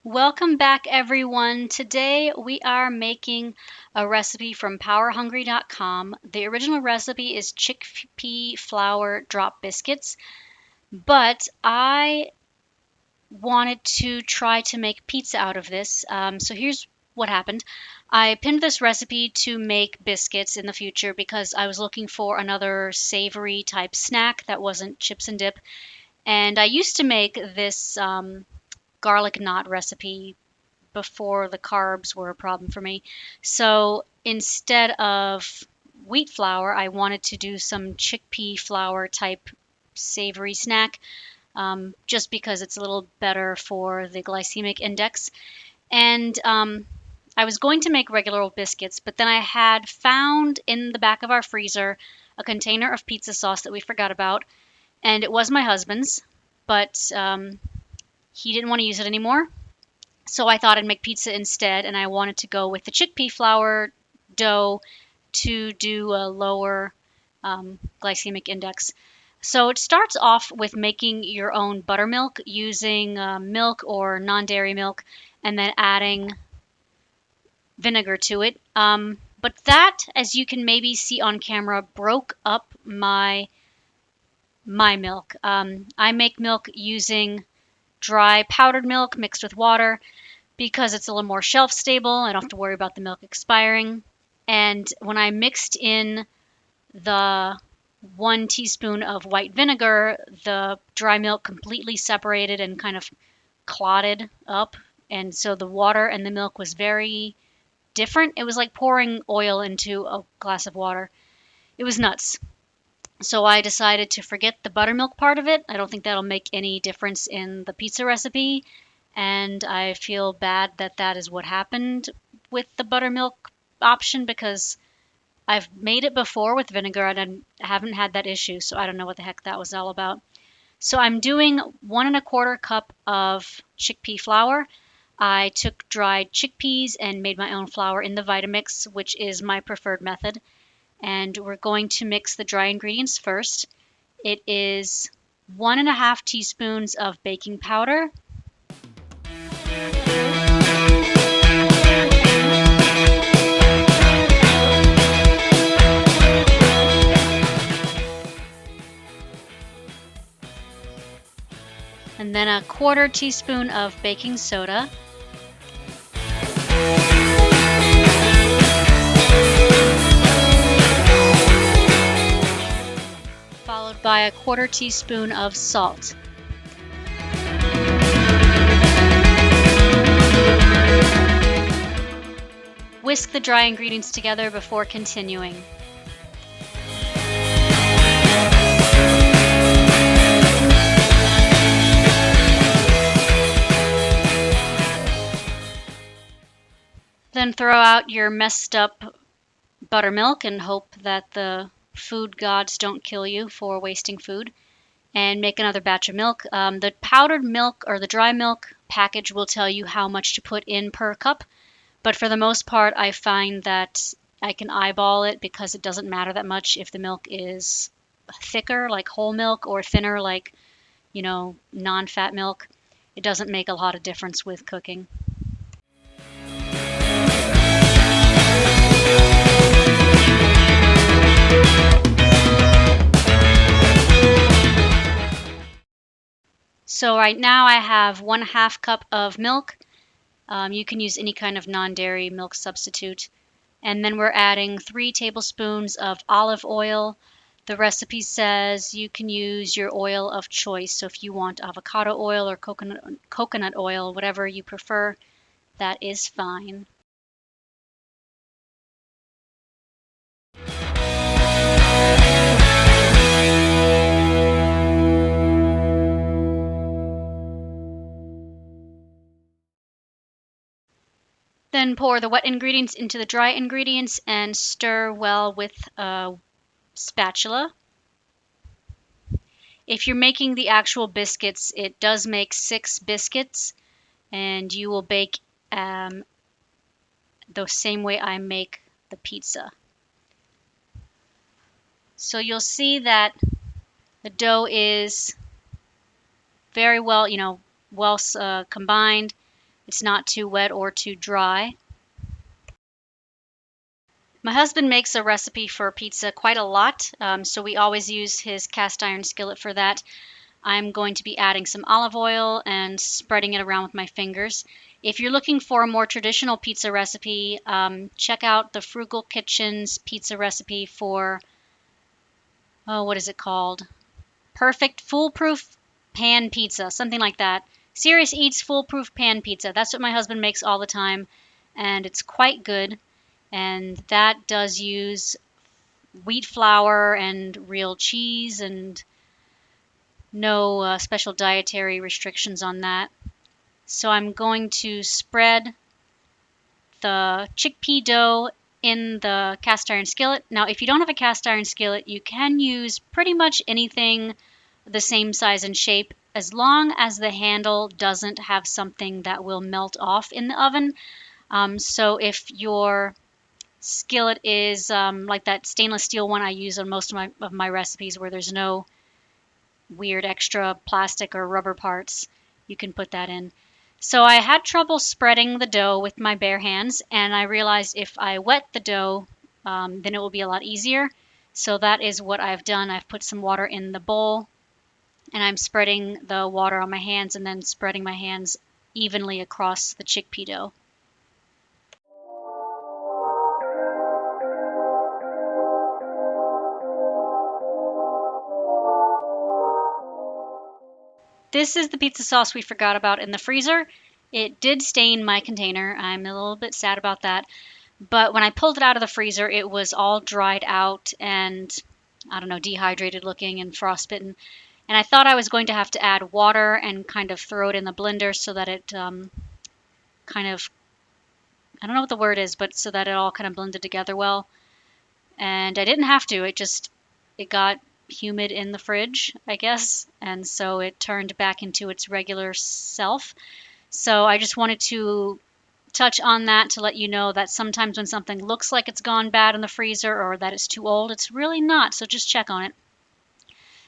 Welcome back, everyone. Today we are making a recipe from powerhungry.com. The original recipe is chickpea flour drop biscuits, but I wanted to try to make pizza out of this. So here's what happened. I pinned this recipe to make biscuits in the future because I was looking for another savory type snack that wasn't chips and dip. And I used to make this garlic knot recipe before the carbs were a problem for me. So instead of wheat flour, I wanted to do some chickpea flour type savory snack, just because it's a little better for the glycemic index. And I was going to make regular old biscuits, but then I had found in the back of our freezer a container of pizza sauce that we forgot about, and it was my husband's, but he didn't want to use it anymore. So I thought I'd make pizza instead, and I wanted to go with the chickpea flour dough to do a lower glycemic index. So it starts off with making your own buttermilk using milk or non-dairy milk, and then adding vinegar to it. But that, as you can maybe see on camera, broke up my milk. I make milk using dry powdered milk mixed with water because it's a little more shelf stable. I don't have to worry about the milk expiring. And when I mixed in the 1 teaspoon of white vinegar, the dry milk completely separated and kind of clotted up. And so the water and the milk was very different. It was like pouring oil into a glass of water. It was nuts. So I decided to forget the buttermilk part of it. I don't think that'll make any difference in the pizza recipe. And I feel bad that that is what happened with the buttermilk option because I've made it before with vinegar and I haven't had that issue. So I don't know what the heck that was all about. So I'm doing 1 1/4 cup of chickpea flour. I took dried chickpeas and made my own flour in the Vitamix, which is my preferred method. And we're going to mix the dry ingredients first. It is 1 1/2 teaspoons of baking powder, and then 1/4 teaspoon of baking soda, followed by 1/4 teaspoon of salt. Whisk the dry ingredients together before continuing. Then throw out your messed up buttermilk and hope that the food gods don't kill you for wasting food. And make another batch of milk. The powdered milk or the dry milk package will tell you how much to put in per cup. But for the most part, I find that I can eyeball it because it doesn't matter that much if the milk is thicker, like whole milk, or thinner, like, non-fat milk. It doesn't make a lot of difference with cooking. So right now I have 1/2 cup of milk. You can use any kind of non-dairy milk substitute. And then we're adding 3 tablespoons of olive oil. The recipe says you can use your oil of choice. So if you want avocado oil or coconut oil, whatever you prefer, that is fine. Then pour the wet ingredients into the dry ingredients and stir well with a spatula. If you're making the actual biscuits, it does make 6 biscuits, and you will bake the same way I make the pizza. So you'll see that the dough is very well, well combined. It's not too wet or too dry. My husband makes a recipe for pizza quite a lot, so we always use his cast iron skillet for that. I'm going to be adding some olive oil and spreading it around with my fingers. If you're looking for a more traditional pizza recipe, check out the Frugal Kitchen's pizza recipe for, what is it called? Perfect Foolproof Pan Pizza, something like that. Serious Eats Foolproof Pan Pizza. That's what my husband makes all the time, and it's quite good. And that does use wheat flour and real cheese, and no special dietary restrictions on that. So I'm going to spread the chickpea dough in the cast iron skillet. Now, if you don't have a cast iron skillet, you can use pretty much anything the same size and shape as long as the handle doesn't have something that will melt off in the oven. So if your skillet is like that stainless steel one I use on most of my recipes where there's no weird extra plastic or rubber parts, you can put that in. So I had trouble spreading the dough with my bare hands, and I realized if I wet the dough, then it will be a lot easier. So that is what I've done. I've put some water in the bowl, and I'm spreading the water on my hands and then spreading my hands evenly across the chickpea dough. This is the pizza sauce we forgot about in the freezer. It did stain my container. I'm a little bit sad about that. But when I pulled it out of the freezer, it was all dried out and, I don't know, dehydrated looking and frostbitten. And I thought I was going to have to add water and kind of throw it in the blender so that it kind of, I don't know what the word is, but so that it all kind of blended together well. And I didn't have to. It got humid in the fridge, I guess, and so it turned back into its regular self. So I just wanted to touch on that to let you know that sometimes when something looks like it's gone bad in the freezer or that it's too old, it's really not, so just check on it.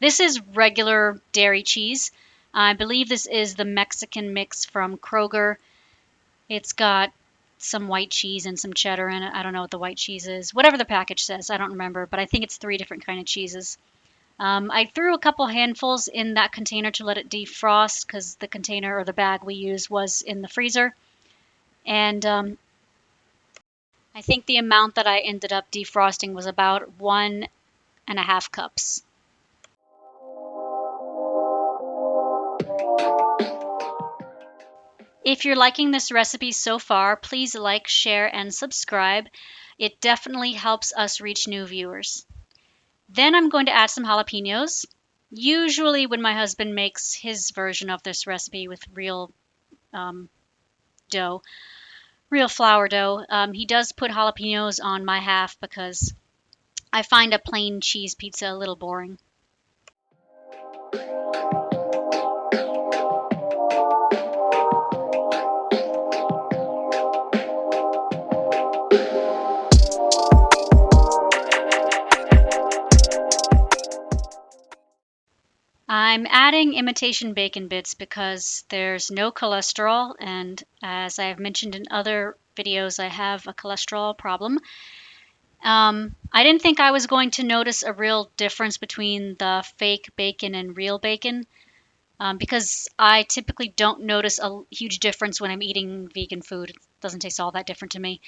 This is regular dairy cheese. I believe this is the Mexican mix from Kroger. It's got some white cheese and some cheddar in it. I don't know what the white cheese is. Whatever the package says, I don't remember, but I think it's 3 different kind of cheeses. I threw a couple handfuls in that container to let it defrost because the container or the bag we used was in the freezer. And I think the amount that I ended up defrosting was about 1.5 cups. If you're liking this recipe so far, please like, share, and subscribe. It definitely helps us reach new viewers. Then I'm going to add some jalapenos. Usually when my husband makes his version of this recipe with real dough, real flour dough, he does put jalapenos on my half because I find a plain cheese pizza a little boring. I'm adding imitation bacon bits because there's no cholesterol, and as I have mentioned in other videos, I have a cholesterol problem. I didn't think I was going to notice a real difference between the fake bacon and real bacon because I typically don't notice a huge difference when I'm eating vegan food. It doesn't taste all that different to me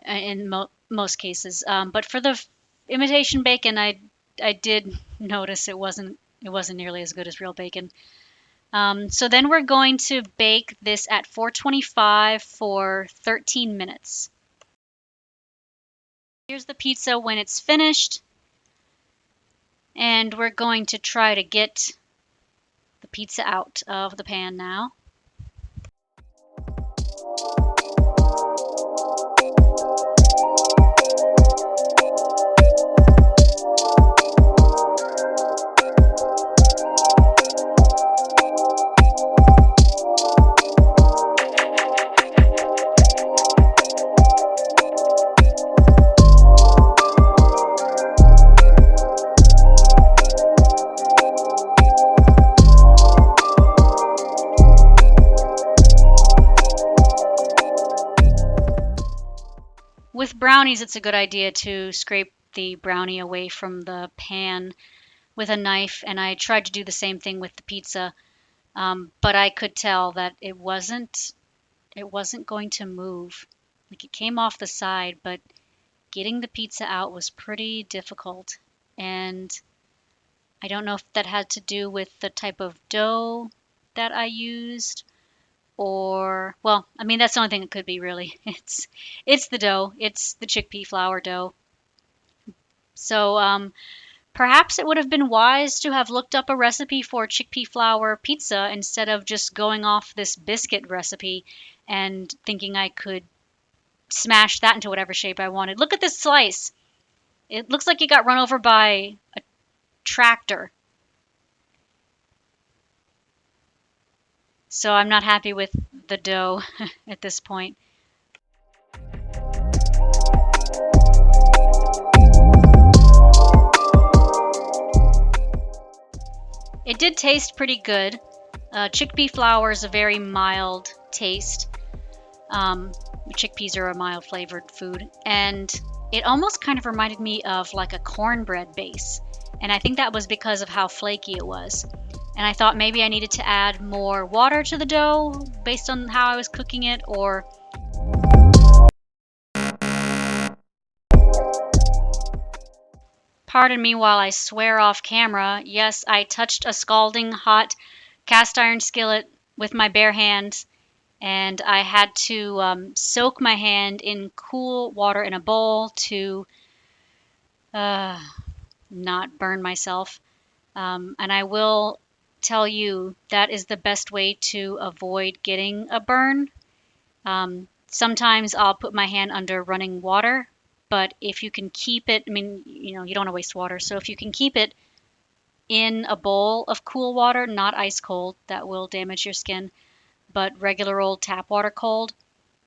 in most cases. But for the imitation bacon, I did notice it wasn't nearly as good as real bacon. So then we're going to bake this at 425 for 13 minutes. Here's the pizza when it's finished. And we're going to try to get the pizza out of the pan now. brownies, it's a good idea to scrape the brownie away from the pan with a knife, and I tried to do the same thing with the pizza, but I could tell that it wasn't going to move. Like it came off the side, but getting the pizza out was pretty difficult. And I don't know if that had to do with the type of dough that I used or well, I mean that's the only thing it could be really. It's the dough. It's the chickpea flour dough. So perhaps it would have been wise to have looked up a recipe for chickpea flour pizza instead of just going off this biscuit recipe and thinking I could smash that into whatever shape I wanted. Look at this slice. It looks like it got run over by a tractor. So I'm not happy with the dough at this point. It did taste pretty good. Chickpea flour is a very mild taste. Um, Chickpeas are a mild flavored food, and it almost kind of reminded me of like a cornbread base. And I think that was because of how flaky it was. And I thought maybe I needed to add more water to the dough based on how I was cooking it, or pardon me while I swear off camera. Yes, I touched a scalding hot cast iron skillet with my bare hands, and I had to soak my hand in cool water in a bowl to uh, not burn myself. And I will tell you that is the best way to avoid getting a burn. Sometimes I'll put my hand under running water, but if you can keep it, I mean, you don't want to waste water. So if you can keep it in a bowl of cool water, not ice cold, that will damage your skin, but regular old tap water cold,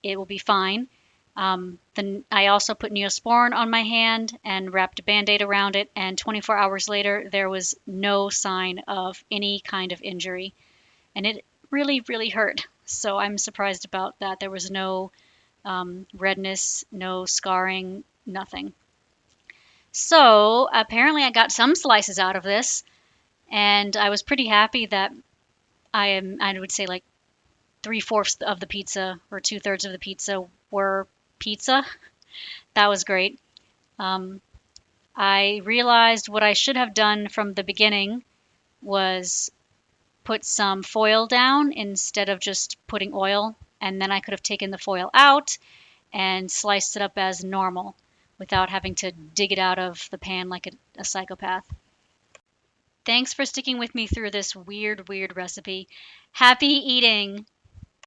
it will be fine. Then I also put Neosporin on my hand and wrapped a band-aid around it, and 24 hours later, there was no sign of any kind of injury, and it really, really hurt. So I'm surprised about that. There was no redness, no scarring, nothing. So apparently, I got some slices out of this, and I was pretty happy that I would say like 3/4 of the pizza or 2/3 of the pizza were pizza. That was great. Um, I realized what I should have done from the beginning was put some foil down instead of just putting oil, and then I could have taken the foil out and sliced it up as normal without having to dig it out of the pan like a psychopath. Thanks for sticking with me through this weird, weird recipe. Happy eating!